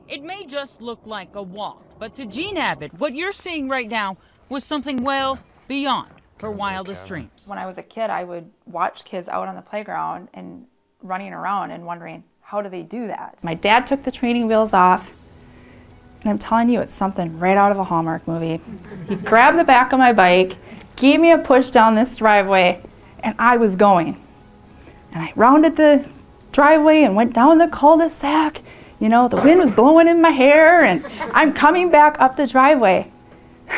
It may just look like a walk, but to Jean Abbott, what you're seeing right now was something well beyond her wildest dreams. When I was a kid, I would watch kids out on the playground and running around and wondering, how do they do that? My dad took the training wheels off, and I'm telling you, it's something right out of a Hallmark movie. He grabbed the back of my bike, gave me a push down this driveway, and I was going. And I rounded the driveway and went down the cul-de-sac. You know, the wind was blowing in my hair, and I'm coming back up the driveway.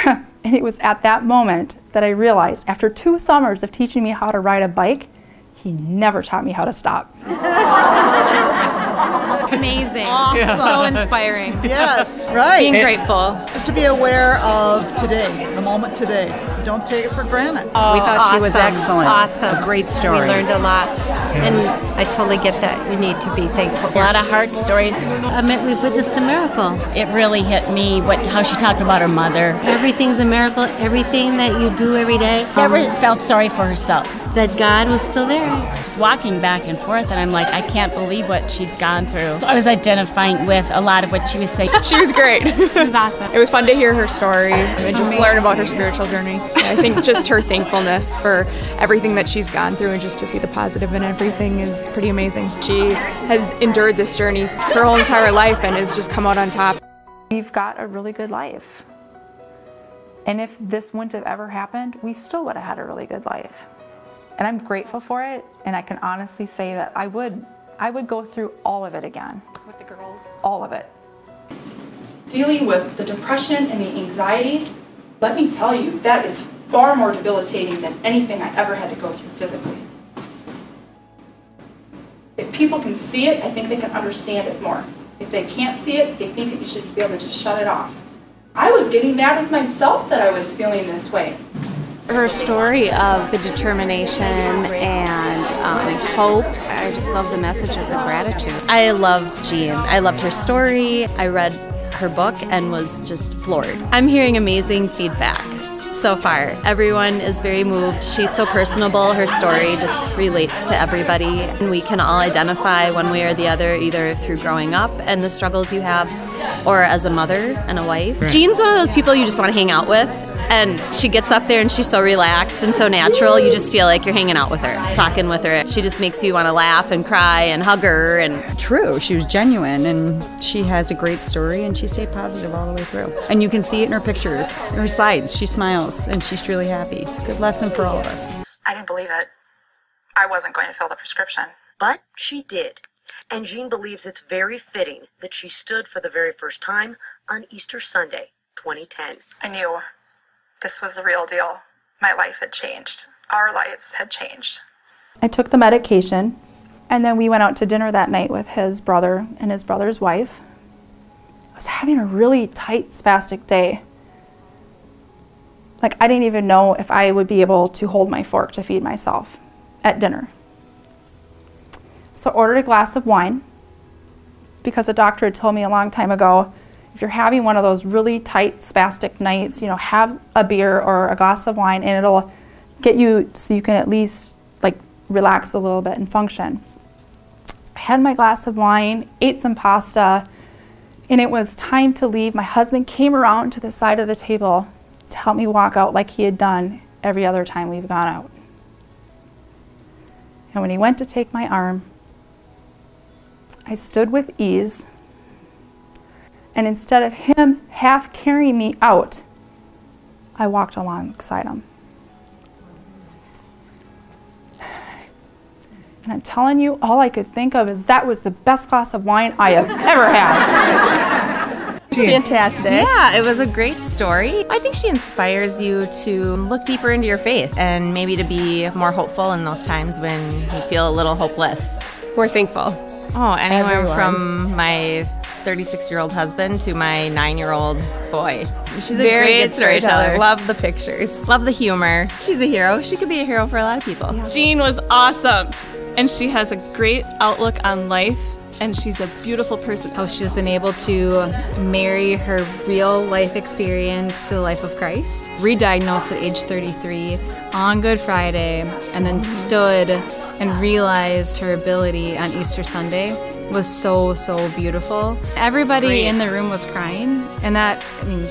And it was at that moment that I realized, after 2 summers of teaching me how to ride a bike, he never taught me how to stop. Amazing. Awesome. So inspiring. Yes, right. Being grateful. Just to be aware of today, the moment today. Don't take it for granted. We thought she was excellent. Awesome. A great story. We learned a lot, and I totally get that. We need to be thankful. A lot of heart stories. I meant we've witnessed a miracle. It really hit me how she talked about her mother. Everything's a miracle. Everything that you do every day. Never felt sorry for herself. That God was still there. Just walking back and forth, and I'm like, I can't believe what she's gone through. So I was identifying with a lot of what she was saying. She was great. She was awesome. It was fun to hear her story and just learn about her spiritual journey. I think just her thankfulness for everything that she's gone through and just to see the positive in everything is pretty amazing. She has endured this journey her whole entire life and has just come out on top. We've got a really good life. And if this wouldn't have ever happened, we still would have had a really good life. And I'm grateful for it, and I can honestly say that I would go through all of it again. With the girls. All of it. Dealing with the depression and the anxiety, let me tell you, that is far more debilitating than anything I ever had to go through physically. If people can see it, I think they can understand it more. If they can't see it, they think that you should be able to just shut it off. I was getting mad with myself that I was feeling this way. Her story of the determination and hope. I just love the message of the gratitude. I love Jean. I loved her story. I read her book and was just floored. I'm hearing amazing feedback so far. Everyone is very moved. She's so personable. Her story just relates to everybody. And we can all identify one way or the other, either through growing up and the struggles you have, or as a mother and a wife. Right. Jean's one of those people you just want to hang out with. And she gets up there and she's so relaxed and so natural, you just feel like you're hanging out with her, talking with her. She just makes you want to laugh and cry and hug her. And True, she was genuine, and she has a great story, and she stayed positive all the way through. And you can see it in her pictures, in her slides. She smiles, and she's truly happy. Good lesson for all of us. I didn't believe it. I wasn't going to fill the prescription. But she did. And Jean believes it's very fitting that she stood for the very first time on Easter Sunday, 2010. I knew this was the real deal. My life had changed. Our lives had changed. I took the medication, and then we went out to dinner that night with his brother and his brother's wife. I was having a really tight, spastic day. Like, I didn't even know if I would be able to hold my fork to feed myself at dinner. So I ordered a glass of wine because a doctor had told me a long time ago, if you're having one of those really tight spastic nights, you know, have a beer or a glass of wine, and it'll get you so you can at least like relax a little bit and function. So I had my glass of wine, ate some pasta, and it was time to leave. My husband came around to the side of the table to help me walk out like he had done every other time we've gone out. And when he went to take my arm, I stood with ease. And instead of him half carrying me out, I walked alongside him. And I'm telling you, all I could think of is that was the best glass of wine I have ever had. It's fantastic. Yeah, it was a great story. I think she inspires you to look deeper into your faith and maybe to be more hopeful in those times when you feel a little hopeless. We're thankful. Oh, anywhere from my 36-year-old husband to my 9-year-old boy. She's a very good storyteller. Love the pictures. Love the humor. She's a hero. She could be a hero for a lot of people. Yeah. Jean was awesome, and she has a great outlook on life, and she's a beautiful person. How she's been able to marry her real life experience to the life of Christ. Re-diagnosed at age 33 on Good Friday, and then stood and realized her ability on Easter Sunday was so beautiful. Everybody in the room was crying, and that, I mean,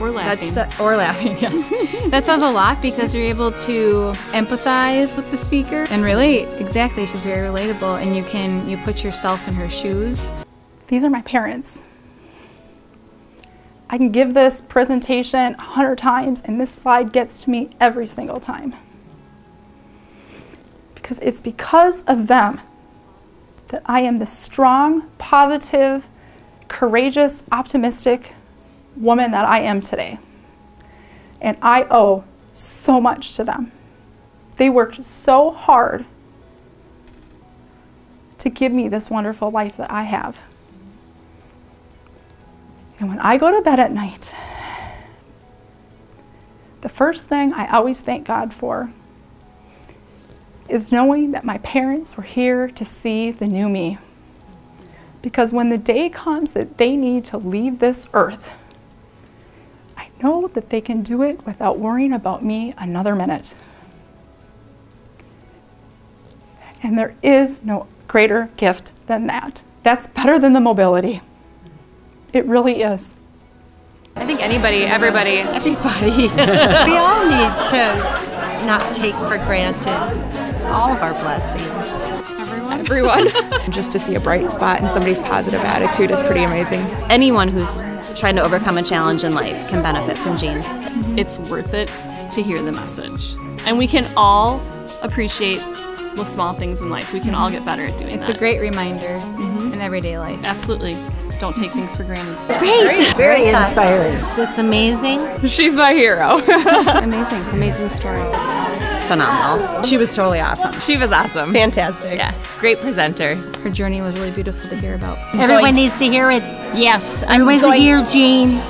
Or laughing. Yes. That says a lot because you're able to empathize with the speaker, and really, exactly, she's very relatable, and you put yourself in her shoes. These are my parents. I can give this presentation 100 times, and this slide gets to me every single time. Because it's because of them that I am the strong, positive, courageous, optimistic woman that I am today. And I owe so much to them. They worked so hard to give me this wonderful life that I have. And when I go to bed at night, the first thing I always thank God for is knowing that my parents were here to see the new me. Because when the day comes that they need to leave this earth, I know that they can do it without worrying about me another minute. And there is no greater gift than that. That's better than the mobility. It really is. I think anybody, everybody. We all need to not take for granted all of our blessings. Everyone. Just to see a bright spot and somebody's positive attitude is pretty amazing. Anyone who's trying to overcome a challenge in life can benefit from Jean. It's worth it to hear the message. And we can all appreciate the small things in life. We can all get better at doing that. It's a great reminder in everyday life. Absolutely. Don't take things for granted. It's great. Very inspiring. It's amazing. She's my hero. Amazing story. It's phenomenal. She was totally awesome. She was awesome. Fantastic. Yeah, great presenter. Her journey was really beautiful to hear about. Everyone needs to hear it. Yes, Everyone needs to hear Jean.